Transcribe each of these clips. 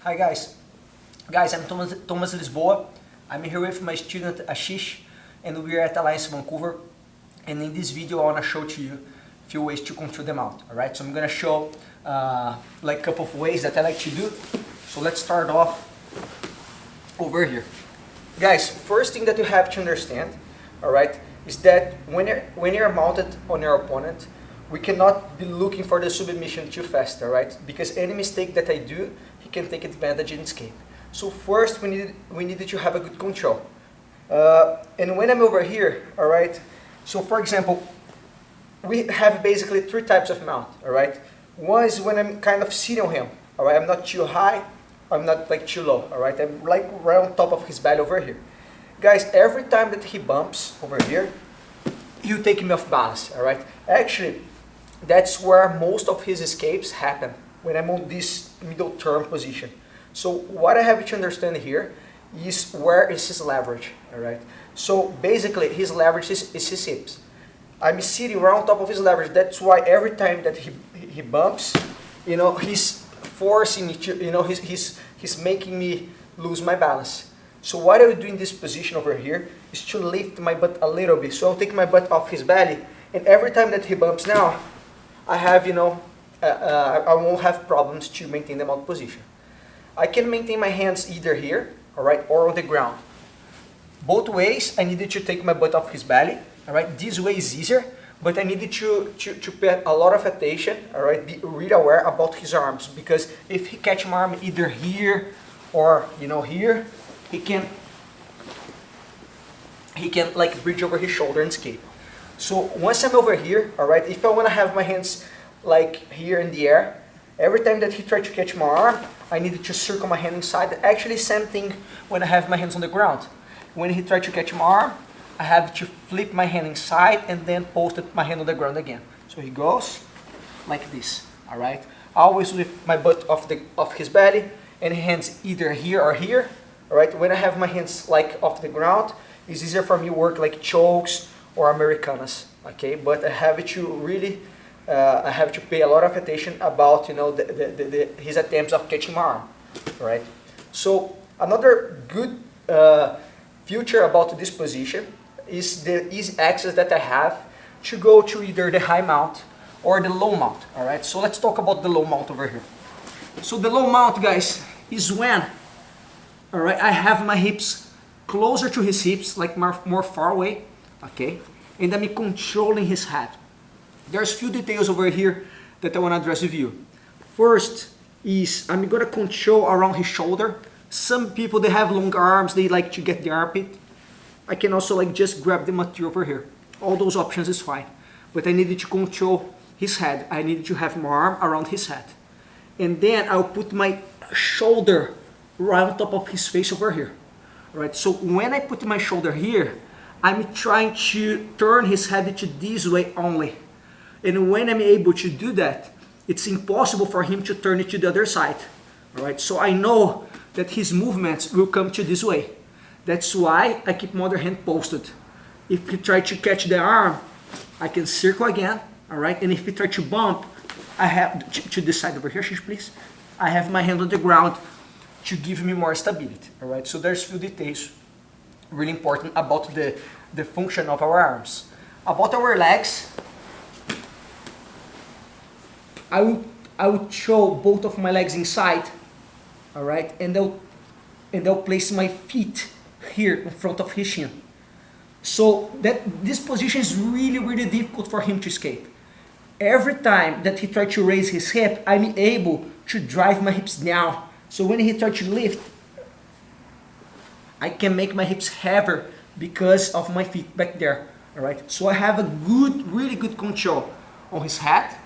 Hi guys. Guys, I'm Thomas Lisboa. I'm here with my student Ashish and we are at Alliance Vancouver. And in this video I want to show to you a few ways to control the mount. Alright, so I'm going to show like a couple of ways that I like to do. So let's start off over here. Guys, first thing that you have to understand, alright, is that when you're mounted on your opponent, we cannot be looking for the submission too fast, alright? Because any mistake that I do, he can take advantage and escape. So first we needed to have a good control. And when I'm over here, alright, so for example, we have basically three types of mount, alright? One is when I'm kind of sitting on him, alright? I'm not too high, I'm not like too low, alright? I'm like right on top of his belly over here. Guys, every time that he bumps over here, you take me off balance, alright? Actually, that's where most of his escapes happen, when I'm on this middle term position. So what I have to understand here is where is his leverage, alright? So basically his leverage is his hips. I'm sitting right on top of his leverage. That's why every time that he bumps, you know, he's forcing me to, you know, he's making me lose my balance. So what I would do in this position over here is to lift my butt a little bit. So I'll take my butt off his belly, and every time that he bumps now, I have, you know, I won't have problems to maintain the mount position. I can maintain my hands either here, alright, or on the ground. Both ways, I needed to take my butt off his belly, alright. This way is easier, but I needed to pay a lot of attention, alright, be really aware about his arms, because if he catch my arm either here or, you know, here, he can like bridge over his shoulder and escape. So once I'm over here, alright, if I want to have my hands like here in the air, every time that he tried to catch my arm, I needed to circle my hand inside. Actually, same thing when I have my hands on the ground. When he tried to catch my arm, I have to flip my hand inside and then post my hand on the ground again. So he goes like this, alright? Always with my butt off his belly and hands either here or here, alright? When I have my hands like off the ground, it's easier for me to work like chokes or Americanas, okay? But I have to really, I have to pay a lot of attention about, you know, his attempts of catching my arm, right? So another good feature about this position is the easy access that I have to go to either the high mount or the low mount, all right? So let's talk about the low mount over here. So the low mount, guys, is when, all right, I have my hips closer to his hips, like more far away, okay? And I'm controlling his head. There's few details over here that I want to address with you. First is I'm going to control around his shoulder. Some people, they have long arms, they like to get the armpit. I can also like just grab the material over here. All those options is fine. But I needed to control his head. I needed to have my arm around his head. And then I'll put my shoulder right on top of his face over here. All right, so when I put my shoulder here, I'm trying to turn his head to this way only. And when I'm able to do that, it's impossible for him to turn it to the other side. All right, so I know that his movements will come to this way. That's why I keep my other hand posted. If he try to catch the arm, I can circle again, all right? And if he try to bump, I have to this side over here, please. I have my hand on the ground to give me more stability, all right? So there's few details really important about the function of our arms. About our legs, I would throw both of my legs inside, all right, and they'll place my feet here in front of his shin. So that this position is really difficult for him to escape. Every time that he tried to raise his hip, I'm able to drive my hips down. So when he tried to lift, I can make my hips heavier because of my feet back there, all right. So I have a really good control on his head.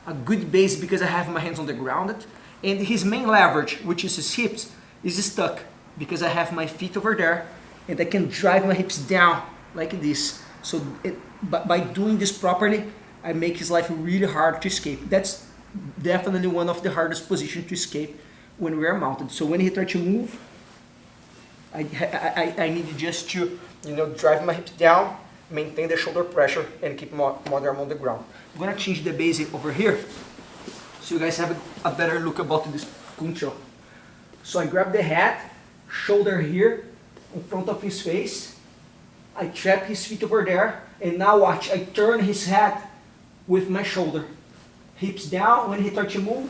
A good base because I have my hands on the ground, and his main leverage, which is his hips, is stuck because I have my feet over there and I can drive my hips down like this. So by doing this properly, I make his life really hard to escape. That's definitely one of the hardest positions to escape when we are mounted. So when he tries to move, I need just to, you know, drive my hips down, maintain the shoulder pressure, and keep my arm on the ground. I'm gonna change the base over here so you guys have a better look about this control. So I grab the hat, shoulder here, in front of his face. I trap his feet over there, and now watch, I turn his hat with my shoulder. Hips down, when he starts to move,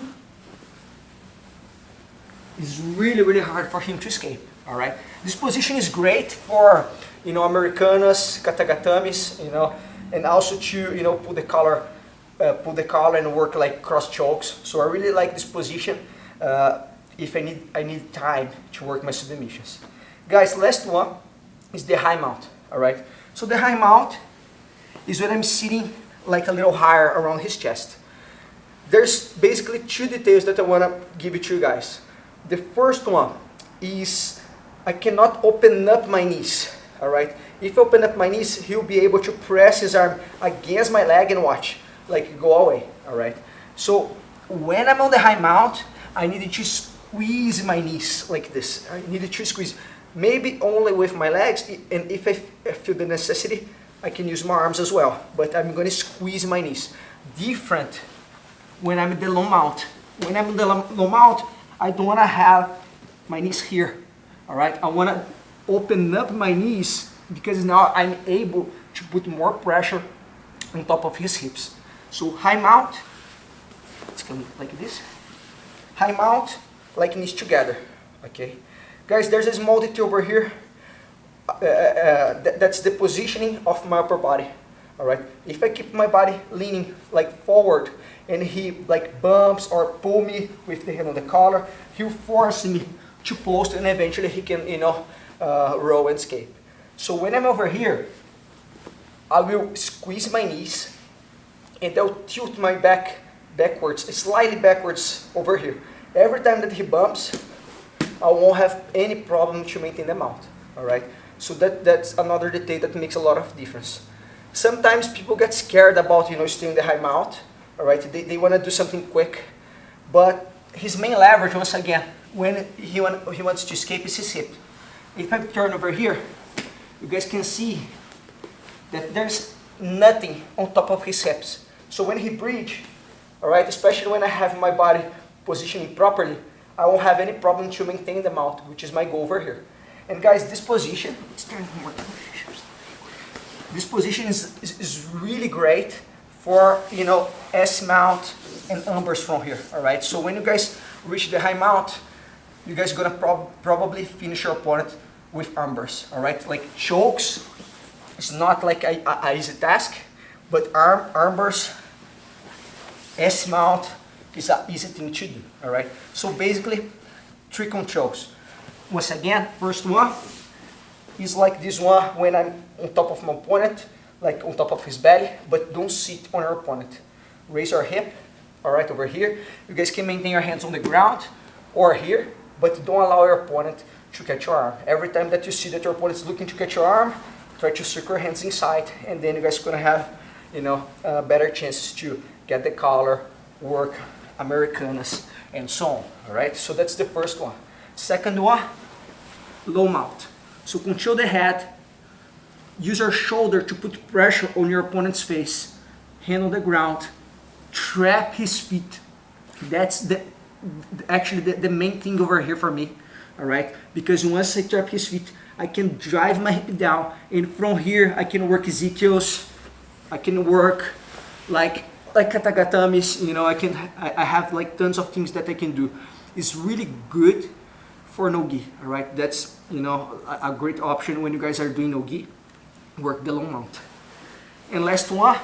it's really, really hard for him to escape, all right? This position is great for, you know, Americanas, katagatamis, you know, and also to, you know, pull the collar and work like cross chokes. So I really like this position if I need time to work my submissions. Guys, last one is the high mount, all right? So the high mount is when I'm sitting like a little higher around his chest. There's basically two details that I want to give it to you guys. The first one is I cannot open up my knees, all right? If I open up my knees, he'll be able to press his arm against my leg and watch, like go away, all right? So when I'm on the high mount, I needed to squeeze my knees like this. I needed to squeeze, maybe only with my legs, and if I feel the necessity, I can use my arms as well, but I'm going to squeeze my knees. Different when I'm in the low mount. When I'm in the low mount, I don't want to have my knees here, all right? I want to open up my knees because now I'm able to put more pressure on top of his hips. So high mount, it's going like this. High mount, like knees together, okay? Guys, there's a small detail over here. That's the positioning of my upper body, all right? If I keep my body leaning like forward and he like bumps or pull me with the hand on the collar, he'll force me to post and eventually he can, you know, roll and escape. So when I'm over here, I will squeeze my knees and I'll tilt my back backwards, slightly backwards over here. Every time that he bumps, I won't have any problem to maintain the mount, all right? So that's another detail that makes a lot of difference. Sometimes people get scared about, you know, staying the high mount, all right? They want to do something quick, but his main leverage, once again, when he wants to escape is his hip. If I turn over here, you guys can see that there's nothing on top of his hips. So when he breach, all right, especially when I have my body positioning properly, I won't have any problem to maintain the mount, which is my goal over here. And guys, this position, let's turn more. This position is really great for, you know, S mount and umbers from here, all right? So when you guys reach the high mount, you guys are gonna probably finish your opponent with umbers, all right? Like chokes, it's not like a easy task, but umbers, S mount is an easy thing to do, all right? So basically, 3 controls. Once again, first one is like this one when I'm on top of my opponent, like on top of his belly, but don't sit on your opponent. Raise your hip, all right, over here. You guys can maintain your hands on the ground or here, but don't allow your opponent to catch your arm. Every time that you see that your opponent is looking to catch your arm, try to circle your hands inside, and then you guys are gonna have, you know, better chances to get the collar, work Americanas, and so on, all right? So that's the first one. Second one, low mount. So control the head, use your shoulder to put pressure on your opponent's face, hand on the ground, trap his feet. That's actually the main thing over here for me, all right? Because once I trap his feet, I can drive my hip down, and from here I can work Ezekiel's, I can work like katagatamis, you know, I have like tons of things that I can do. It's really good for no-gi, all right? That's, you know, a great option when you guys are doing no-gi. Work the low mount. And last one,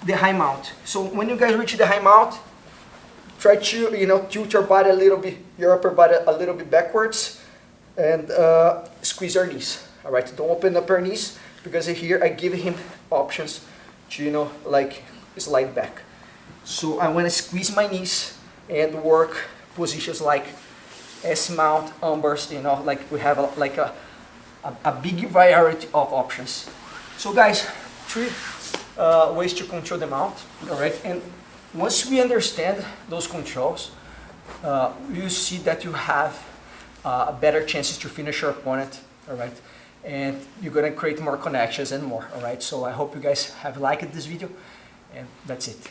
the high mount. So when you guys reach the high mount, try to, you know, tilt your body a little bit, your upper body a little bit backwards, and squeeze your knees, all right? Don't open up your knees, because here I give him options to, you know, like slide back. So I want to squeeze my knees and work positions like S mount, umbers, you know, like we have a big variety of options. So guys, 3 ways to control the mount, all right? And once we understand those controls, you see that you have better chances to finish your opponent, all right? And you're gonna create more connections and more, all right? So I hope you guys have liked this video, and that's it.